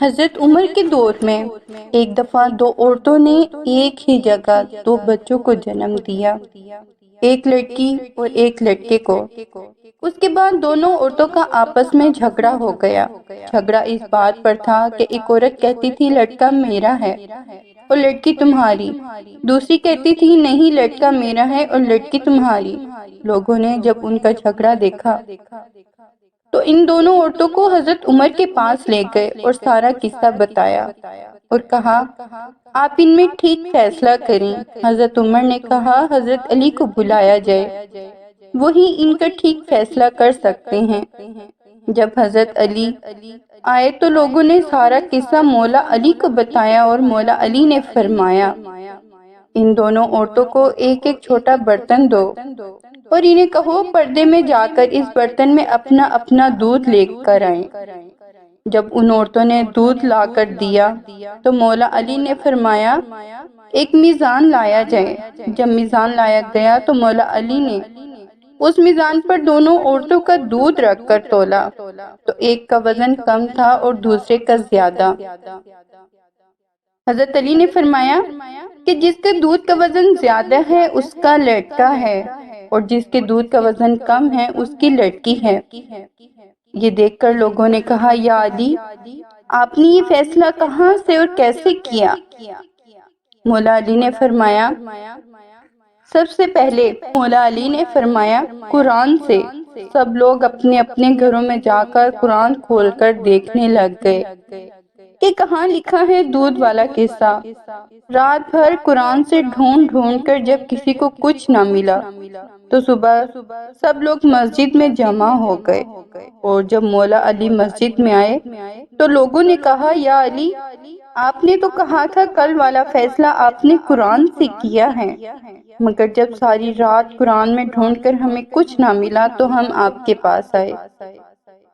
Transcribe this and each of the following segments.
حضرت عمر کے دور میں ایک دفعہ دو عورتوں نے ایک ہی جگہ دو بچوں کو جنم دیا، ایک لڑکی اور ایک لڑکے کو۔ اس کے بعد دونوں عورتوں کا آپس میں جھگڑا ہو گیا۔ جھگڑا اس بات پر تھا کہ ایک عورت کہتی تھی لڑکا میرا ہے اور لڑکی تمہاری، دوسری کہتی تھی نہیں لڑکا میرا ہے اور لڑکی تمہاری۔ لوگوں نے جب ان کا جھگڑا دیکھا تو ان دونوں عورتوں کو حضرت عمر کے پاس لے گئے اور سارا قصہ بتایا اور کہا آپ ان میں ٹھیک فیصلہ کریں۔ حضرت عمر نے کہا حضرت علی کو بلایا جائے، وہی ان کا ٹھیک فیصلہ کر سکتے ہیں۔ جب حضرت علی آئے تو لوگوں نے سارا قصہ مولا علی کو بتایا اور مولا علی نے فرمایا ان دونوں عورتوں کو ایک ایک چھوٹا برتن دو اور انہیں کہو پردے میں جا کر اس برتن میں اپنا اپنا دودھ لے کر آئیں۔ جب ان عورتوں نے دودھ لا کر دیا تو مولا علی نے فرمایا ایک میزان لایا جائے۔ جب میزان لایا گیا تو مولا علی نے اس میزان پر دونوں عورتوں کا دودھ رکھ کر تولا تو ایک کا وزن کم تھا اور دوسرے کا زیادہ۔ حضرت علی نے فرمایا کہ جس کے دودھ کا وزن زیادہ ہے اس کا لڑکا ہے اور جس کے دودھ کا وزن کم ہے اس کی لڑکی ہے۔ یہ دیکھ کر لوگوں نے کہا یا علی آپ نے یہ فیصلہ کہاں سے اور کیسے کیا؟ مولا علی نے فرمایا سب سے پہلے مولا علی نے فرمایا قرآن سے۔ سب لوگ اپنے اپنے گھروں میں جا کر قرآن کھول کر دیکھنے لگ گئے کہ کہاں لکھا ہے دودھ والا قصہ۔ رات بھر قرآن سے ڈھونڈ ڈھونڈ کر جب کسی کو کچھ نہ ملا تو صبح سب لوگ مسجد میں جمع ہو گئے اور جب مولا علی مسجد میں آئے تو لوگوں نے کہا یا علی آپ نے تو کہا تھا کل والا فیصلہ آپ نے قرآن سے کیا ہے، مگر جب ساری رات قرآن میں ڈھونڈ کر ہمیں کچھ نہ ملا تو ہم آپ کے پاس آئے۔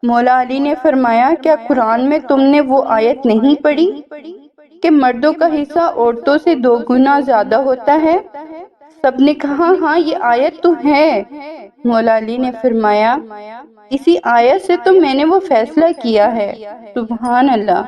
مولا علی نے فرمایا کیا قرآن میں تم نے وہ آیت نہیں پڑھی کہ مردوں کا حصہ عورتوں سے 2 گنا زیادہ ہوتا ہے؟ سب نے کہا ہاں یہ آیت تو ہے۔ مولا علی نے فرمایا اسی آیت سے تو میں نے وہ فیصلہ کیا ہے۔ سبحان اللہ۔